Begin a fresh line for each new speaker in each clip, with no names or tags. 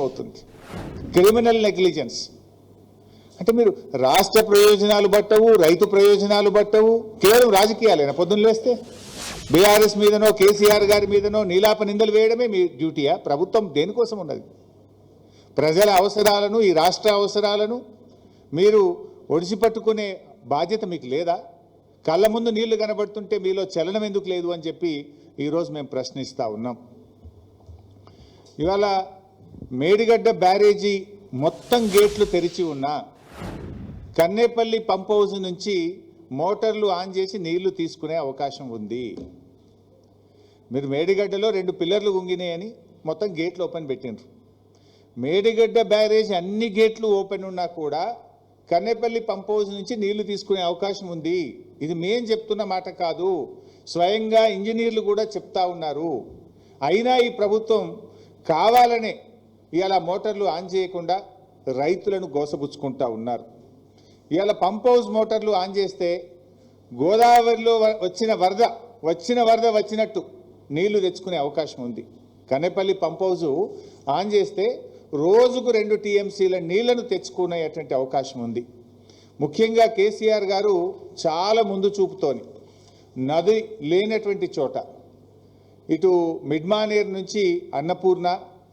అవుతుంది. Criminal negligence అంటే మీరు రాష్ట్ర ప్రయోజనాలు పట్టవు, రైతు ప్రయోజనాలు పట్టవు, కేవలం రాజకీయాలేనా? పొద్దున్న లేస్తే బీఆర్ఎస్ మీదనో కేసీఆర్ గారి మీదనో నీలాప నిందలు వేయడమే మీ డ్యూటీయా? ప్రభుత్వం దేనికోసం ఉన్నది? ప్రజల అవసరాలను, ఈ రాష్ట్ర అవసరాలను మీరు ఒడిసిపట్టుకునే బాధ్యత మీకు లేదా? కళ్ళ ముందు నీళ్లు కనబడుతుంటే మీలో చలనం ఎందుకు లేదు అని చెప్పి ఈరోజు మేము ప్రశ్నిస్తూ ఉన్నాం. ఇవాళ మేడిగడ్డ బ్యారేజీ మొత్తం గేట్లు తెరిచి ఉన్నా కన్నేపల్లి పంప్ హౌస్ నుంచి మోటార్లు ఆన్ చేసి నీళ్లు తీసుకునే అవకాశం ఉంది. మీరు మేడిగడ్డలో 2 పిల్లర్లు గుంగినాయని మొత్తం గేట్లు ఓపెన్ పెట్టిండ్రు. మేడిగడ్డ బ్యారేజ్ అన్ని గేట్లు ఓపెన్ ఉన్నా కూడా కన్నేపల్లి పంప్ హౌస్ నుంచి నీళ్లు తీసుకునే అవకాశం ఉంది. ఇది మేం చెప్తున్న మాట కాదు, స్వయంగా ఇంజనీర్లు కూడా చెప్తా ఉన్నారు. అయినా ఈ ప్రభుత్వం కావాలనే ఇవాళ మోటార్లు ఆన్ చేయకుండా రైతులను గోసపుచ్చుకుంటా ఉన్నారు. ఇవాళ పంప్ హౌస్ మోటార్లు ఆన్ చేస్తే గోదావరిలో వచ్చిన వరద వచ్చినట్టు నీళ్లు తెచ్చుకునే అవకాశం ఉంది. కన్నేపల్లి పంప్ హౌస్ ఆన్ చేస్తే రోజుకు 2 టీఎంసీల నీళ్లను తెచ్చుకునేటువంటి అవకాశం ఉంది. ముఖ్యంగా కేసీఆర్ గారు చాలా ముందు చూపుతోని నది లేనటువంటి చోట ఇటు మిడ్మానేర్ నుంచి అన్నపూర్ణ,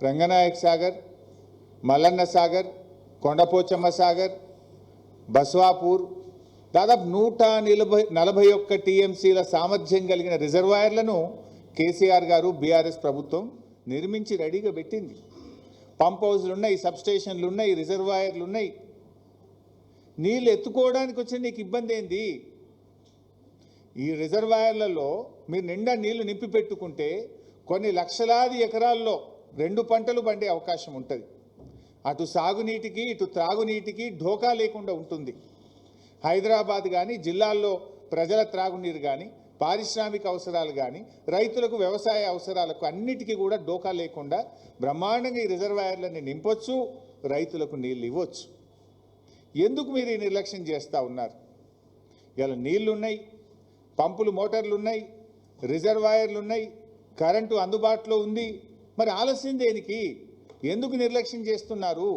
రంగనాయక్ సాగర్, మల్లన్న సాగర్, కొండపోచమ్మ సాగర్, బస్వాపూర్ దాదాపు 141 టీఎంసీల సామర్థ్యం కలిగిన రిజర్వాయర్లను కేసీఆర్ గారు బీఆర్ఎస్ ప్రభుత్వం నిర్మించి రెడీగా పెట్టింది. పంప్ హౌస్లు ఉన్నాయి, సబ్స్టేషన్లు ఉన్నాయి, రిజర్వాయర్లు ఉన్నాయి. నీళ్ళు ఎత్తుకోవడానికి వచ్చిన నీకు ఇబ్బంది ఏంది? ఈ రిజర్వాయర్లలో మీరు నిండా నీళ్లు నింపి పెట్టుకుంటే కొన్ని లక్షలాది ఎకరాల్లో 2 పంటలు పండే అవకాశం ఉంటుంది. అటు సాగునీటికి ఇటు త్రాగునీటికి ఢోకా లేకుండా ఉంటుంది. హైదరాబాద్ కానీ జిల్లాల్లో ప్రజల త్రాగునీరు కానీ పారిశ్రామిక అవసరాలు కానీ రైతులకు వ్యవసాయ అవసరాలకు అన్నిటికీ కూడా డోకా లేకుండా బ్రహ్మాండంగా ఈ రిజర్వాయర్లని నింపొచ్చు, రైతులకు నీళ్ళు ఇవ్వచ్చు. ఎందుకు మీరు ఈ నిర్లక్ష్యం చేస్తూ ఉన్నారు? ఇలా నీళ్లున్నాయి, పంపులు మోటార్లు ఉన్నాయి, రిజర్వాయర్లు ఉన్నాయి, కరెంటు అందుబాటులో ఉంది. మరి ఆలస్యం దేనికి? ఎందుకు నిర్లక్ష్యం చేస్తున్నారు?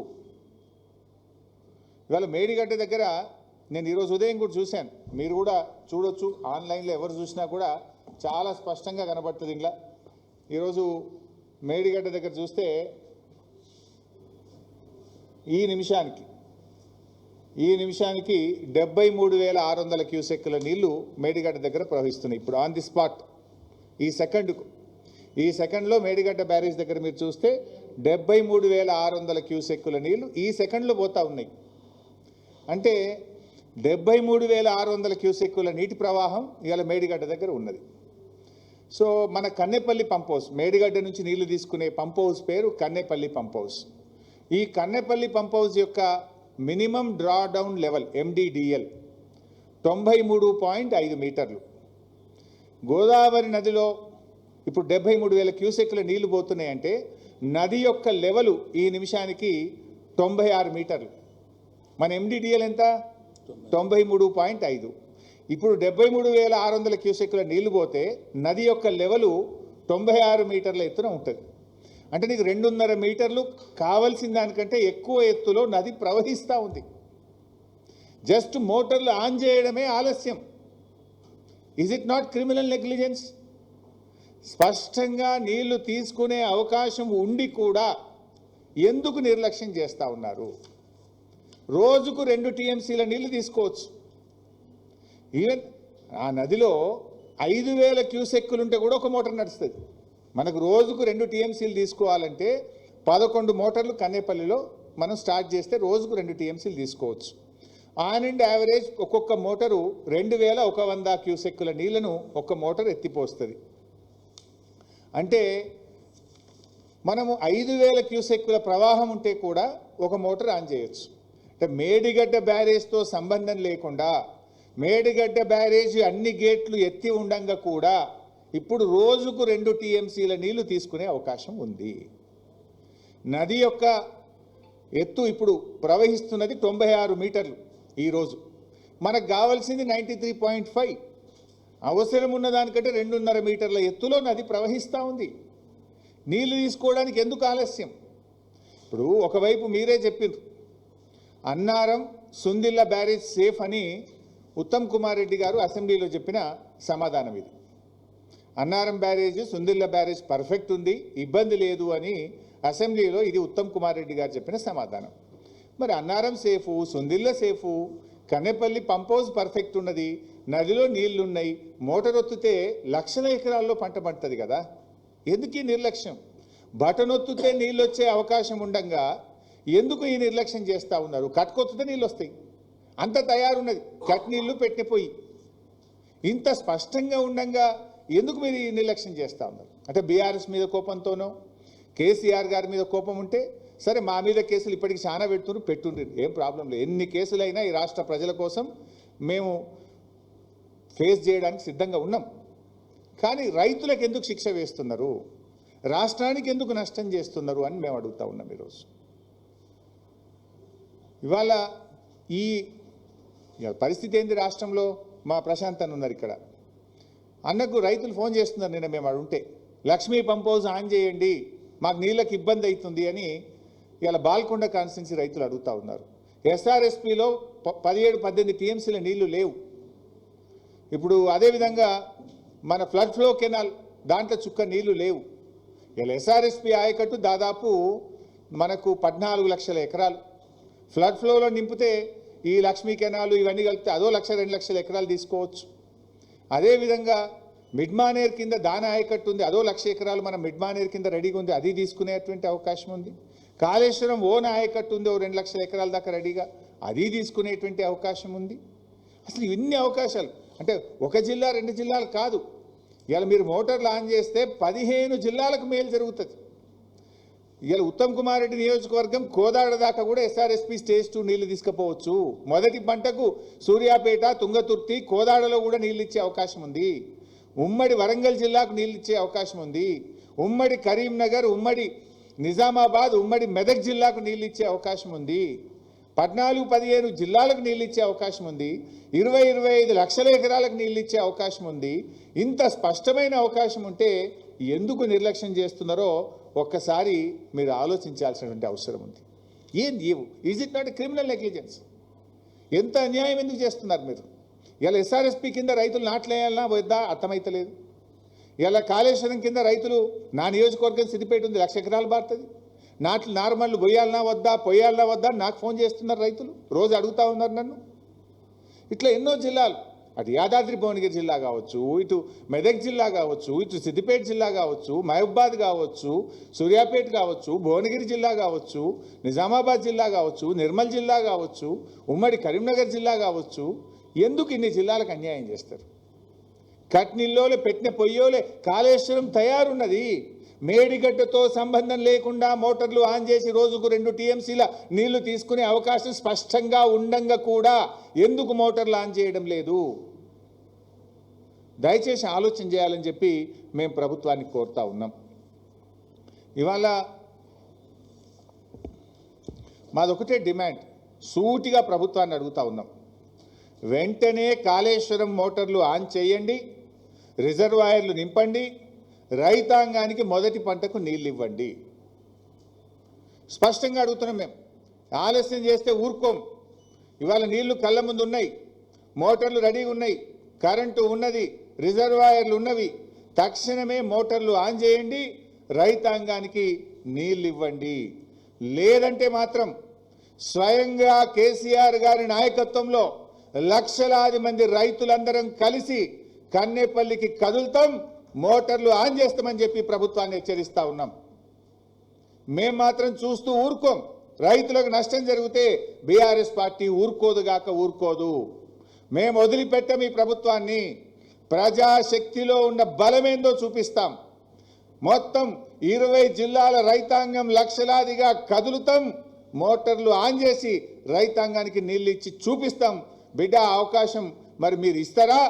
ఇవాళ మేడిగడ్డ దగ్గర నేను ఈరోజు ఉదయం కూడా చూశాను, మీరు కూడా చూడొచ్చు, ఆన్లైన్లో ఎవరు చూసినా కూడా చాలా స్పష్టంగా కనబడుతుంది. ఇలా ఈరోజు మేడిగడ్డ దగ్గర చూస్తే ఈ నిమిషానికి 73,600 క్యూసెక్కుల నీళ్లు మేడిగడ్డ దగ్గర ప్రవహిస్తున్నాయి. ఇప్పుడు ఆన్ ది స్పాట్ ఈ సెకండ్లో మేడిగడ్డ బ్యారేజ్ దగ్గర మీరు చూస్తే 73,600 క్యూసెక్కుల నీళ్లు ఈ సెకండ్లో పోతా ఉన్నాయి. అంటే 73,600 క్యూసెక్కుల నీటి ప్రవాహం ఇవాళ మేడిగడ్డ దగ్గర ఉన్నది. సో మన కన్నేపల్లి పంప్ హౌస్, మేడిగడ్డ నుంచి నీళ్లు తీసుకునే పంప్ హౌస్ పేరు కన్నేపల్లి పంప్ హౌస్. ఈ కన్నేపల్లి పంప్ హౌస్ యొక్క minimum draw down level MDDL 93.5 మీటర్లు. గోదావరి నదిలో ఇప్పుడు 73,000 క్యూసెక్కుల నీళ్లు పోతున్నాయంటే నది యొక్క లెవెలు ఈ నిమిషానికి 96 మీటర్లు. మన MDDL ఎంత? 93.5. ఇప్పుడు 73,600 క్యూసెక్కుల నీళ్లు పోతే నది యొక్క లెవెలు 96 మీటర్ల ఎత్తున ఉంటుంది. అంటే నీకు 2.5 మీటర్లు కావాల్సిన దానికంటే ఎక్కువ ఎత్తులో నది ప్రవహిస్తూ ఉంది. జస్ట్ మోటార్లు ఆన్ చేయడమే ఆలస్యం. Is it not criminal negligence? స్పష్టంగా నీళ్లు తీసుకునే అవకాశం ఉండి కూడా ఎందుకు నిర్లక్ష్యం చేస్తూ ఉన్నారు? రోజుకు 2 టీఎంసీల నీళ్లు తీసుకోవచ్చు. ఈవెన్ ఆ నదిలో 5,000 క్యూసెక్కులుంటే కూడా ఒక మోటార్ నడుస్తుంది. మనకు రోజుకు 2 టీఎంసీలు తీసుకోవాలంటే 11 మోటార్లు కన్నేపల్లిలో మనం స్టార్ట్ చేస్తే రోజుకు 2 టీఎంసీలు తీసుకోవచ్చు. ఆన్ అండ్ యావరేజ్ ఒక్కొక్క మోటారు 2,100 క్యూసెక్కుల నీళ్లను ఒక్క మోటార్ ఎత్తిపోస్తుంది. అంటే మనము 5,000 క్యూసెక్కుల ప్రవాహం ఉంటే కూడా ఒక మోటార్ ఆన్ చేయొచ్చు. అంటే మేడిగడ్డ బ్యారేజ్తో సంబంధం లేకుండా మేడిగడ్డ బ్యారేజ్ అన్ని గేట్లు ఎత్తి ఉండంగా కూడా ఇప్పుడు రోజుకు 2 టీఎంసీల నీళ్లు తీసుకునే అవకాశం ఉంది. నది యొక్క ఎత్తు ఇప్పుడు ప్రవహిస్తున్నది 96 మీటర్లు. ఈరోజు మనకు కావాల్సింది 93.5. అవసరం ఉన్న దానికంటే 2.5 మీటర్ల ఎత్తులో నది ప్రవహిస్తూ ఉంది. నీళ్లు తీసుకోవడానికి ఎందుకు ఆలస్యం? ఇప్పుడు ఒకవైపు మీరే చెప్పిండ్రు అన్నారం సుందిల్ల బ్యారేజ్ సేఫ్ అని ఉత్తమ్ కుమార్ రెడ్డి గారు అసెంబ్లీలో చెప్పిన సమాధానం ఇది. Annaram barrage Sundilla barrage perfect ఉంది, ఇబ్బంది లేదు అని అసెంబ్లీలో ఇది ఉత్తమ్ కుమార్ రెడ్డి గారు చెప్పిన సమాధానం. మరి Annaram safe, Sundilla safe, Kannepalli pump house perfect ఉన్నది, నదిలో నీళ్లున్నాయి, మోటార్ ఒత్తితే లక్షల ఎకరాల్లో పంట పండుతుంది కదా, ఎందుకు ఈ నిర్లక్ష్యం? బటన్ ఒత్తితే నీళ్ళు వచ్చే అవకాశం ఉండగా ఎందుకు ఈ నిర్లక్ష్యం చేస్తూ ఉన్నారు? కట్టుకొత్తితే నీళ్ళు వస్తాయి, అంత తయారున్నది, కట్ నీళ్లు పెట్టిపోయి ఇంత స్పష్టంగా ఉండగా ఎందుకు మీరు ఈ నిర్లక్ష్యం చేస్తూ ఉన్నారు? అంటే బీఆర్ఎస్ మీద కోపంతోనో కేసీఆర్ గారి మీద కోపం ఉంటే సరే, మా మీద కేసులు ఇప్పటికి చాలా పెట్టుండ్రు, ఏం ప్రాబ్లం లేదు. ఎన్ని కేసులైనా ఈ రాష్ట్ర ప్రజల కోసం మేము ఫేస్ చేయడానికి సిద్ధంగా ఉన్నాం. కానీ రైతులకు ఎందుకు శిక్ష వేస్తున్నారు, రాష్ట్రానికి ఎందుకు నష్టం చేస్తున్నారు అని మేము అడుగుతా ఉన్నాం ఈరోజు. ఇవాళ ఈ పరిస్థితి ఏంది రాష్ట్రంలో? మా ప్రశాంత్ అన్న ఉన్నారు ఇక్కడ, అన్నకు రైతులు ఫోన్ చేస్తున్నారు. నిన్న మేము అడుంటే లక్ష్మీ పంప్ హౌస్ ఆన్ చేయండి, మాకు నీళ్ళకి ఇబ్బంది అవుతుంది అని ఇలా బాల్కొండ కాన్స్టిట్యున్సీ రైతులు అడుగుతూ ఉన్నారు. ఎస్ఆర్ఎస్పిలో 17-18 టీఎంసీల నీళ్లు లేవు. ఇప్పుడు అదేవిధంగా మన ఫ్లడ్ ఫ్లో కెనాల్ దాంట్లో చుక్క నీళ్లు లేవు. ఇలా ఎస్ఆర్ఎస్పి ఆయకట్టు దాదాపు మనకు 14 లక్షల ఎకరాలు ఫ్లడ్ ఫ్లోలో నింపితే ఈ లక్ష్మీ కెనాలు ఇవన్నీ కలిపితే అదో 1-2 లక్షల ఎకరాలు తీసుకోవచ్చు. అదేవిధంగా మిడ్మానేర్ కింద దానా ఆయకట్టు ఉంది, అదో 1,00,000 ఎకరాలు మనం మిడ్మానేర్ కింద రెడీగా ఉంది, అది తీసుకునేటువంటి అవకాశం ఉంది. కాళేశ్వరం ఓన్ ఆయకట్టు ఉంది, 2 లక్షల ఎకరాల దాకా రెడీగా, అది తీసుకునేటువంటి అవకాశం ఉంది. అసలు ఇన్ని అవకాశాలు అంటే ఒక జిల్లా 2 జిల్లాలు కాదు. ఇలా మీరు మోటార్లు ఆన్ చేస్తే 15 జిల్లాలకు మేలు జరుగుతుంది. ఇలా ఉత్తమ్ కుమార్ రెడ్డి నియోజకవర్గం కోదాడ దాకా కూడా ఎస్ఆర్ఎస్పి స్టేజ్ 2 నీళ్లు తీసుకుపోవచ్చు. మొదటి పంటకు సూర్యాపేట, తుంగతుర్తి, కోదాడలో కూడా నీళ్ళు ఇచ్చే అవకాశం ఉంది. ఉమ్మడి వరంగల్ జిల్లాకు నీళ్ళు ఇచ్చే అవకాశం ఉంది. ఉమ్మడి కరీంనగర్, ఉమ్మడి నిజామాబాద్, ఉమ్మడి మెదక్ జిల్లాకు నీళ్ళు ఇచ్చే అవకాశం ఉంది. 14-15 జిల్లాలకు నీళ్ళు ఇచ్చే అవకాశం ఉంది. 20-25 లక్షల ఎకరాలకు నీళ్ళు ఇచ్చే అవకాశం ఉంది. ఇంత స్పష్టమైన అవకాశం ఉంటే ఎందుకు నిర్లక్ష్యం చేస్తున్నారో ఒక్కసారి మీరు ఆలోచించాల్సినటువంటి అవసరం ఉంది. ఏంది is it not criminal negligence? ఎంత అన్యాయం ఎందుకు చేస్తున్నారు మీరు? ఇలా ఎస్ఆర్ఎస్పి కింద రైతులు నాట్లేయాలన్నా వద్దా అర్థమైతలేదు. ఇలా కాళేశ్వరం కింద రైతులు, నా నియోజకవర్గం సిద్దిపేట ఉంది, 1,00,000 ఎకరాలు బారుతుంది, నార్మల్ పొయ్యాలన్నా వద్దా నాకు ఫోన్ చేస్తున్నారు రైతులు, రోజు అడుగుతూ ఉన్నారు నన్ను. ఇట్లా ఎన్నో జిల్లాలు, అటు యాదాద్రి భువనగిరి జిల్లా కావచ్చు, ఇటు మెదక్ జిల్లా కావచ్చు, ఇటు సిద్దిపేట జిల్లా కావచ్చు, మహబూబాద్ కావచ్చు, సూర్యాపేట కావచ్చు, భువనగిరి జిల్లా కావచ్చు, నిజామాబాద్ జిల్లా కావచ్చు, నిర్మల్ జిల్లా కావచ్చు, ఉమ్మడి కరీంనగర్ జిల్లా కావచ్చు, ఎందుకు ఇన్ని జిల్లాలకు అన్యాయం చేస్తారు? కట్నీల్లోలే పెట్టిన పొయ్యోలే కాళేశ్వరం తయారున్నది. మేడిగడ్డతో సంబంధం లేకుండా మోటార్లు ఆన్ చేసి రోజుకు 2 టీఎంసీల నీళ్లు తీసుకునే అవకాశం స్పష్టంగా ఉండంగా కూడా ఎందుకు మోటార్లు ఆన్ చేయడం లేదు? దయచేసి ఆలోచన చేయాలని చెప్పి మేము ప్రభుత్వాన్ని కోరుతా ఉన్నాం. ఇవాళ మాదొకటే డిమాండ్, సూటిగా ప్రభుత్వాన్ని అడుగుతా ఉన్నాం. వెంటనే కాళేశ్వరం మోటార్లు ఆన్ చేయండి, రిజర్వాయర్లు నింపండి, రైతాంగానికి మొదటి పంటకు నీళ్ళు ఇవ్వండి. స్పష్టంగా అడుగుతున్నాం మేము. ఆలస్యం చేస్తే ఊరుకోం. ఇవాళ నీళ్లు కళ్ళ ముందు ఉన్నాయి, మోటార్లు రెడీగా ఉన్నాయి, కరెంటు ఉన్నది, రిజర్వాయర్లు ఉన్నవి. తక్షణమే మోటార్లు ఆన్ చేయండి, రైతాంగానికి నీళ్ళు ఇవ్వండి. లేదంటే మాత్రం స్వయంగా కేసీఆర్ గారి నాయకత్వంలో లక్షలాది మంది రైతులందరం కలిసి కన్నేపల్లికి కదులుతాం, మోటార్లు ఆన్ చేస్తామని చెప్పి ప్రభుత్వాన్ని హెచ్చరిస్తా ఉన్నాం. మేం మాత్రం చూస్తూ ఊరుకోం. రైతులకు నష్టం జరిగితే బీఆర్ఎస్ పార్టీ ఊరుకోదు. మేము వదిలిపెట్టాం ఈ ప్రభుత్వాన్ని. ప్రజాశక్తిలో ఉన్న బలమేందో చూపిస్తాం. మొత్తం 20 జిల్లాల రైతాంగం లక్షలాదిగా కదులుతాం, మోటార్లు ఆన్ చేసి రైతాంగానికి నీళ్ళు ఇచ్చి చూపిస్తాం. బిడ్డ అవకాశం మరి మీరు ఇస్తారా,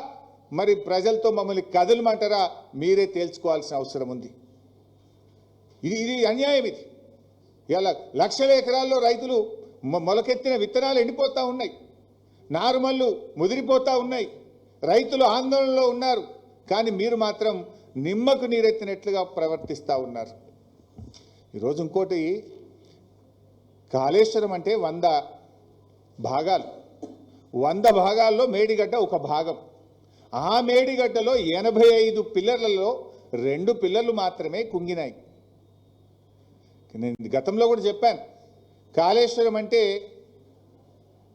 మరి ప్రజలతో మమ్మల్ని కదలమంటారా, మీరే తేల్చుకోవాల్సిన అవసరం ఉంది. ఇది అన్యాయం. ఇది ఇలా లక్షల ఎకరాల్లో రైతులు మొలకెత్తిన విత్తనాలు ఎండిపోతూ ఉన్నాయి, నారుమల్లు ముదిరిపోతూ ఉన్నాయి, రైతులు ఆందోళనలో ఉన్నారు. కానీ మీరు మాత్రం నిమ్మకు నీరెత్తినట్లుగా ప్రవర్తిస్తూ ఉన్నారు. ఈరోజు ఇంకోటి, కాళేశ్వరం అంటే 100 భాగాలు, 100 భాగాల్లో మేడిగడ్డ ఒక భాగం. ఆ మేడిగడ్డలో 85 పిల్లర్లలో 2 పిల్లర్లు మాత్రమే కుంగినాయి. నేను గతంలో కూడా చెప్పాను, కాళేశ్వరం అంటే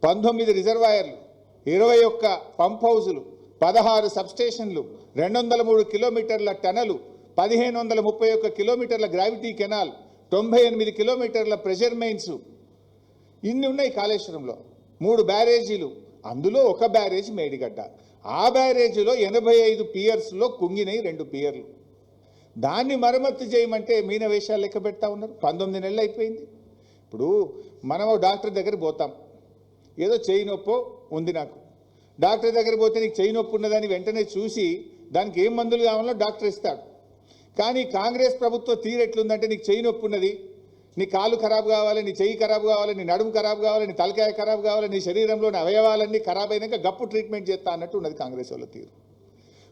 19 రిజర్వాయర్లు, 21 పంప్ హౌజులు, 16 సబ్స్టేషన్లు, 203 కిలోమీటర్ల టనలు, 1531 కిలోమీటర్ల గ్రావిటీ కెనాల్, 98 కిలోమీటర్ల ప్రెషర్ మెయిన్స్, ఇన్ని ఉన్నాయి కాళేశ్వరంలో. 3 బ్యారేజీలు, అందులో ఒక బ్యారేజ్ మేడిగడ్డ. ఆ బ్యారేజీలో 85 పియర్స్లో కుంగినాయి 2 పియర్లు. దాన్ని మరమ్మత్తు చేయమంటే మీన వేషాలు లెక్క పెడతా ఉన్నారు. 19 నెలలు అయిపోయింది. ఇప్పుడు మనం డాక్టర్ దగ్గర పోతాం, ఏదో చెయ్యి నొప్పో ఉంది నాకు, డాక్టర్ దగ్గర పోతే నీకు చెయ్యి నొప్పి ఉన్నదని వెంటనే చూసి దానికి ఏం మందులు కావాలో డాక్టర్ ఇస్తాడు. కానీ కాంగ్రెస్ ప్రభుత్వం తీరెట్లుందంటే నీకు చెయ్యి నొప్పి ఉన్నది, నీ కాలు ఖరాబు కావాలి, నీ చెయ్యి ఖరాబు కావాలి, నీ నడుము ఖరాబు కావాలి, నీ తలకాయ ఖరాబు కావాలి, నీ శరీరంలోని అవయవాలన్నీ ఖరాబ్ అయినాక గప్పు ట్రీట్మెంట్ చేస్తా అన్నట్టు ఉన్నది కాంగ్రెస్ వాళ్ళ తీరు.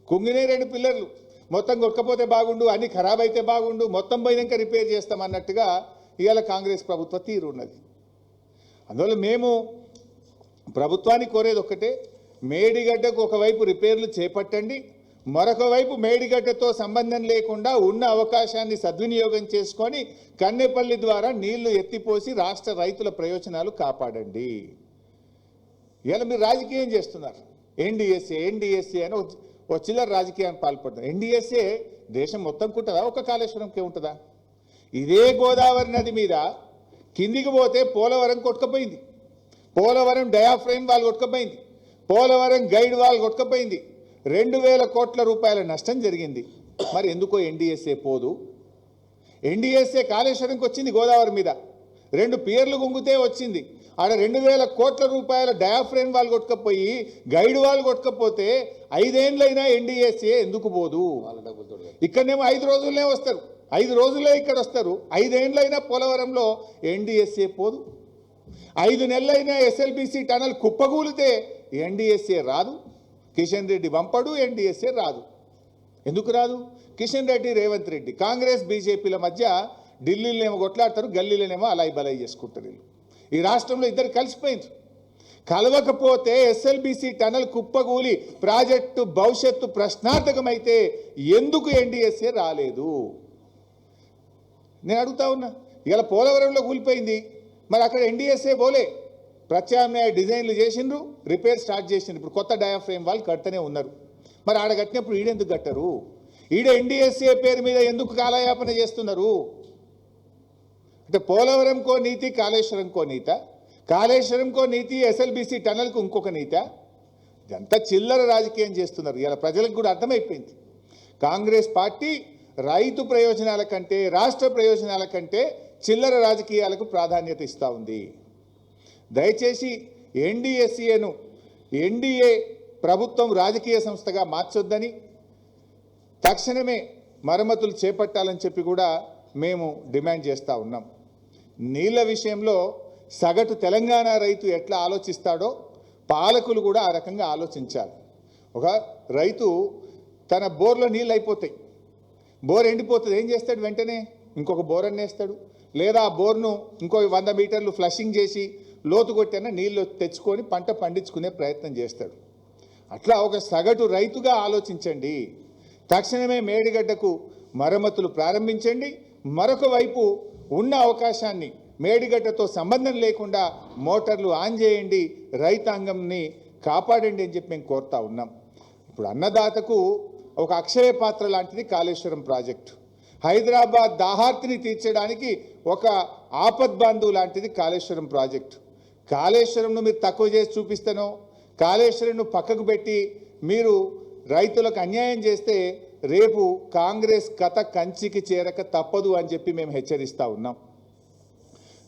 కుంగినే 2 పిల్లర్లు, మొత్తం కొట్టకపోతే బాగుండు, అన్ని ఖరాబ్ అయితే బాగుండు, మొత్తం పోయినాక రిపేర్ చేస్తాం అన్నట్టుగా ఇవాళ కాంగ్రెస్ ప్రభుత్వ తీరు ఉన్నది. అందువల్ల మేము ప్రభుత్వాన్ని కోరేది ఒక్కటే, మేడిగడ్డకు ఒకవైపు రిపేర్లు చేపట్టండి, మరొక వైపు మేడిగడ్డతో సంబంధం లేకుండా ఉన్న అవకాశాన్ని సద్వినియోగం చేసుకొని కన్నెపల్లి ద్వారా నీళ్లు ఎత్తిపోసి రాష్ట్ర రైతుల ప్రయోజనాలు కాపాడండి. ఇలా మీరు రాజకీయం చేస్తున్నారు. ఎన్డీఎస్ఏ అని ఒక చిల్లర రాజకీయాన్ని పాల్పడుతున్నారు. ఎన్డీఎస్ఏ దేశం మొత్తం ఉంటుందా, ఒక కాళేశ్వరంకే ఉంటుందా? ఇదే గోదావరి నది మీద కిందికి పోతే పోలవరం కొట్టుకపోయింది, పోలవరం డయాఫ్రేమ్ వాల్ కొట్టుకపోయింది, పోలవరం గైడ్ వాల్ కొట్టుకపోయింది, 2000 కోట్ల రూపాయల నష్టం జరిగింది. మరి ఎందుకో ఎన్డీఎస్ఏ పోదు? ఎన్డీఎస్ఏ కాళేశ్వరంకి వచ్చింది గోదావరి మీద, 2 పియర్లు గుంగితే వచ్చింది. ఆడ 2000 కోట్ల రూపాయల డయాఫ్రేమ్ వాల్ కొట్టుకపోయి గైడ్ వాల్ కొట్టుకపోతే 5 ఏళ్ళైనా ఎన్డీఎస్ఏ ఎందుకు పోదు? ఇక్కడనేమో 5 రోజులనే వస్తారు, 5 రోజులే ఇక్కడ వస్తారు. 5 ఏళ్ళైనా పోలవరంలో ఎన్డీఎస్ఏ పోదు. 5 నెలలైనా ఎస్ఎల్బీసీ టనల్ కుప్పగూలితే ఎన్డీఎస్ఏ రాదు. కిషన్ రెడ్డి పంపడు, ఎన్డీఎస్ఏ రాదు. ఎందుకు రాదు? కిషన్ రెడ్డి, రేవంత్ రెడ్డి, కాంగ్రెస్ బీజేపీల మధ్య ఢిల్లీలోనేమో కొట్లాడతారు, గల్లీలోనేమో అలాయి బలాయి చేసుకుంటారు. వీళ్ళు ఈ రాష్ట్రంలో ఇద్దరు కలిసిపోయింది. కలవకపోతే ఎస్ఎల్బీసీ టనల్ కుప్పగూలి ప్రాజెక్టు భవిష్యత్తు ప్రశ్నార్థకమైతే ఎందుకు ఎన్డీఎస్ఏ రాలేదు? నేను అడుగుతా ఉన్నా. ఇవాళ పోలవరంలో కూలిపోయింది, మరి అక్కడ ఎన్డీఎస్ఏ పోలే, ప్రత్యామ్నాయ డిజైన్లు చేసిండ్రు, రిపేర్ స్టార్ట్ చేసిండ్రు. ఇప్పుడు కొత్త డయాఫ్రేమ్ వాళ్ళు కడుతూనే ఉన్నారు. మరి ఆడ కట్టినప్పుడు ఈడెందుకు కట్టరు? ఈడ ఎన్డీఎస్ఏ పేరు మీద ఎందుకు కాలయాపన చేస్తున్నారు? అంటే పోలవరంకో నీతి, కాళేశ్వరంకో నీత, కాళేశ్వరంకో నీతి, ఎస్ఎల్బీసీ టనల్కు ఇంకొక నీత. ఇదంతా చిల్లర రాజకీయం చేస్తున్నారు. ఇలా ప్రజలకు కూడా అర్థమైపోయింది. కాంగ్రెస్ పార్టీ రైతు ప్రయోజనాల కంటే, రాష్ట్ర ప్రయోజనాల కంటే చిల్లర రాజకీయాలకు ప్రాధాన్యత ఇస్తూ ఉంది. దయచేసి ఎన్డీఎస్ఏను ఎన్డీఏ ప్రభుత్వం రాజకీయ సంస్థగా మార్చొద్దని, తక్షణమే మరమ్మతులు చేపట్టాలని చెప్పి కూడా మేము డిమాండ్ చేస్తూ ఉన్నాం. నీళ్ల విషయంలో సగటు తెలంగాణ రైతు ఎట్లా ఆలోచిస్తాడో పాలకులు కూడా ఆ రకంగా ఆలోచించాలి. ఒక రైతు తన బోర్లో నీళ్ళు అయిపోతాయి, బోర్ ఎండిపోతుంది, ఏం చేస్తాడు? వెంటనే ఇంకొక బోర్ అన్నేస్తాడు, లేదా ఆ బోర్ను ఇంకో 100 మీటర్లు ఫ్లషింగ్ చేసి లోతు కొట్టైనా నీళ్ళు తెచ్చుకొని పంట పండించుకునే ప్రయత్నం చేస్తాడు. అట్లా ఒక సగటు రైతుగా ఆలోచించండి. తక్షణమే మేడిగడ్డకు మరమ్మతులు ప్రారంభించండి. మరొక వైపు ఉన్న అవకాశాన్ని మేడిగడ్డతో సంబంధం లేకుండా మోటార్లు ఆన్ చేయండి, రైతాంగంని కాపాడండి అని చెప్పి మేము కోరుతా ఉన్నాం. ఇప్పుడు అన్నదాతకు ఒక అక్షయ పాత్ర లాంటిది కాళేశ్వరం ప్రాజెక్టు. హైదరాబాద్ దాహార్తిని తీర్చడానికి ఒక ఆపద్బాంధు లాంటిది కాళేశ్వరం ప్రాజెక్టు. కాళేశ్వరంను మీరు తక్కువ చేసి చూపిస్తానో, కాళేశ్వరంను పక్కకు పెట్టి మీరు రైతులకు అన్యాయం చేస్తే రేపు కాంగ్రెస్ కథ కంచికి చేరక తప్పదు అని చెప్పి మేము హెచ్చరిస్తూ ఉన్నాం.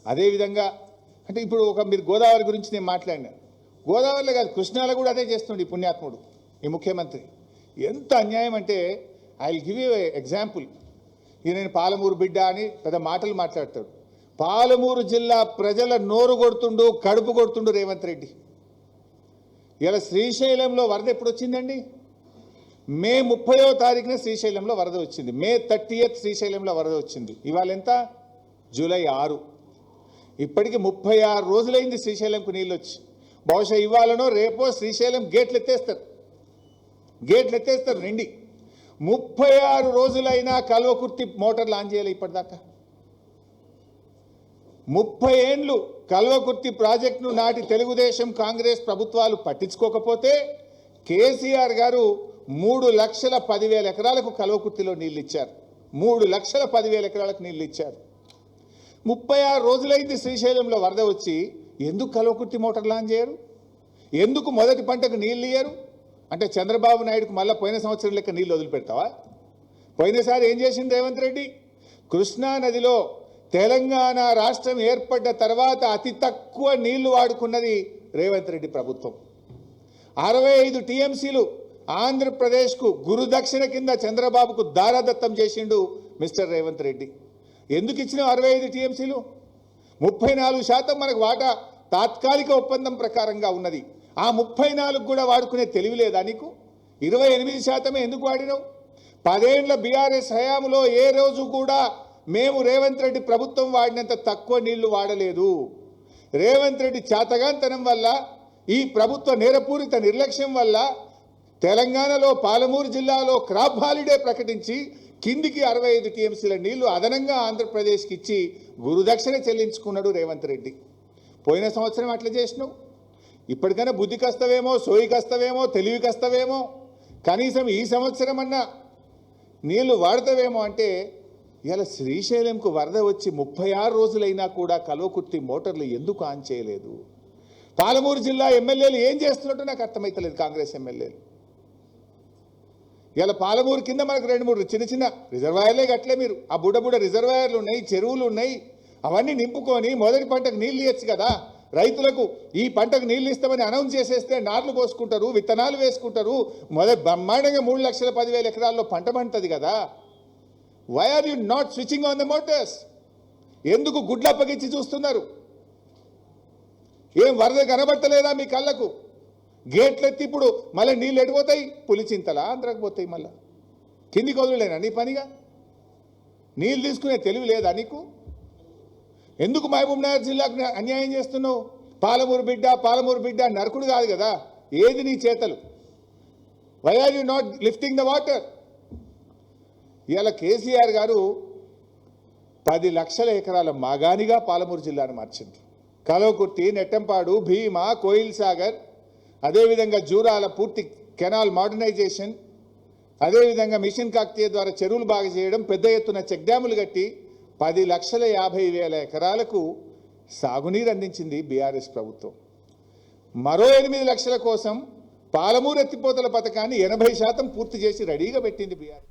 అదేవిధంగా అంటే ఇప్పుడు మీరు గోదావరి గురించి నేను మాట్లాడినా, గోదావరిలో కాదు కృష్ణాలో కూడా అదే చేస్తుండే ఈ పుణ్యాత్ముడు, ఈ ముఖ్యమంత్రి. ఎంత అన్యాయం అంటే, I will give you example. నేను పాలమూరు బిడ్డ అని పెద్ద మాటలు మాట్లాడతాడు. పాలమూరు జిల్లా ప్రజల నోరు కొడుతుండు, కడుపు కొడుతుండు రేవంత్ రెడ్డి. ఇలా శ్రీశైలంలో వరద ఎప్పుడు వచ్చిందండి? మే 30వ తారీఖున శ్రీశైలంలో వరద వచ్చింది. మే 30th శ్రీశైలంలో వరద వచ్చింది. ఇవాళ ఎంత? జూలై 6. ఇప్పటికి 36 రోజులైంది శ్రీశైలంకు నీళ్ళు వచ్చి. బహుశా ఇవాళనో రేపో శ్రీశైలం గేట్లు ఎత్తేస్తారు నిండి. 36 రోజులైనా కల్వకుర్తి మోటార్లు ఆన్ చేయాలి ఇప్పటిదాకా. 30 ఏండ్లు కల్వకుర్తి ప్రాజెక్టును నాటి తెలుగుదేశం కాంగ్రెస్ ప్రభుత్వాలు పట్టించుకోకపోతే కేసీఆర్ గారు 3,10,000 ఎకరాలకు కల్వకుర్తిలో నీళ్ళు ఇచ్చారు. 3,10,000 ఎకరాలకు నీళ్ళు ఇచ్చారు. 36 రోజులైంది శ్రీశైలంలో వరద వచ్చి. ఎందుకు కల్వకుర్తి మోటార్లు ఆన్ చేయరు? ఎందుకు మొదటి పంటకు నీళ్ళు ఇయ్యరు? అంటే చంద్రబాబు నాయుడుకు మళ్ళీ పోయిన సంవత్సరం లెక్క నీళ్ళు వదిలిపెడతావా? పోయినసారి ఏం చేసింది రేవంత్ రెడ్డి? కృష్ణా నదిలో తెలంగాణ రాష్ట్రం ఏర్పడ్డ తర్వాత అతి తక్కువ నీళ్లు వాడుకున్నది రేవంత్ రెడ్డి ప్రభుత్వం. 65 టీఎంసీలు ఆంధ్రప్రదేశ్కు గురుదక్షిణ కింద చంద్రబాబుకు దారాదత్తం చేసిండు మిస్టర్ రేవంత్ రెడ్డి. ఎందుకు ఇచ్చిన 65 టీఎంసీలు? 34% మనకు వాటా తాత్కాలిక ఒప్పందం ప్రకారంగా ఉన్నది. ఆ 34 కూడా వాడుకునే తెలివి లేదా నీకు? 28% ఎందుకు వాడినావు? 10 ఏండ్ల బీఆర్ఎస్ హయాంలో ఏ రోజు కూడా మేము రేవంత్ రెడ్డి ప్రభుత్వం వాడినంత తక్కువ నీళ్లు వాడలేదు. రేవంత్ రెడ్డి చాతగాంతనం వల్ల, ఈ ప్రభుత్వ నేరపూరిత నిర్లక్ష్యం వల్ల తెలంగాణలో పాలమూరు జిల్లాలో క్రాప్ హాలిడే ప్రకటించి కిందికి 65 టీఎంసీల నీళ్లు అదనంగా ఆంధ్రప్రదేశ్కి ఇచ్చి గురుదక్షిణ చెల్లించుకున్నాడు రేవంత్ రెడ్డి. పోయిన సంవత్సరం అట్లా చేసినావు. ఇప్పటికైనా బుద్ధికి వస్తావేమో, సోయికి వస్తావేమో, తెలివికి వస్తావేమో, కనీసం ఈ సంవత్సరం అన్నా నీళ్లు వాడతావేమో అంటే ఇలా శ్రీశైలంకు వరద వచ్చి 36 రోజులైనా కూడా కల్వకుర్తి మోటార్లు ఎందుకు ఆన్ చేయలేదు? పాలమూరు జిల్లా ఎమ్మెల్యేలు ఏం చేస్తున్నట్టు నాకు అర్థమవుతలేదు. కాంగ్రెస్ ఎమ్మెల్యేలు ఇలా పాలమూరు కింద మనకు 2-3 చిన్న చిన్న రిజర్వాయర్లే కట్టలే మీరు. ఆ బుడ్డ రిజర్వాయర్లు ఉన్నాయి, చెరువులు ఉన్నాయి. అవన్నీ నింపుకొని మొదటి పంటకు నీళ్ళు ఇవ్వచ్చు కదా. రైతులకు ఈ పంటకు నీళ్ళు ఇస్తామని అనౌన్స్ చేసేస్తే నార్లు పోసుకుంటారు, విత్తనాలు వేసుకుంటారు. బ్రహ్మాండంగా 3,10,000 ఎకరాల్లో పంట పండుతుంది కదా. Why are you not switching on the motors? ఎందుకు గుడ్లు అప్పగించి చూస్తున్నారు? ఏం వరద కనబట్టలేదా మీ కళ్ళకు? గేట్లెత్తి ఇప్పుడు మళ్ళీ నీళ్ళు ఎడిపోతాయి, పులిచింతలా ఆంధ్రాకి పోతాయి. మళ్ళీ కిందికి వదిలేనా నీ పనిగా? నీళ్ళు తీసుకునే తెలివి లేదా నీకు? ఎందుకు మహబూబ్ నగర్ జిల్లాకు అన్యాయం చేస్తున్నావు? పాలమూరు బిడ్డ నరకుడు కాదు కదా. ఏది నీ చేతలు? Why are you not lifting the water? ఇవాళ కేసీఆర్ గారు 10 లక్షల ఎకరాల మాగానిగా పాలమూరు జిల్లాను మార్చింది. కల్వకుర్తి, నెట్టంపాడు, భీమా, కోయిల్ సాగర్, అదేవిధంగా జూరాల పూర్తి కెనాల్ మోడర్నైజేషన్, అదేవిధంగా మిషన్ కాకతీయ ద్వారా చెరువులు బాగా చేయడం, పెద్ద ఎత్తున చెక్ డ్యాములు కట్టి 10,50,000 ఎకరాలకు సాగునీరు అందించింది బీఆర్ఎస్ ప్రభుత్వం. మరో 8 లక్షల కోసం పాలమూరు ఎత్తిపోతల పథకాన్ని 80% పూర్తి చేసి రెడీగా పెట్టింది బీఆర్ఎస్.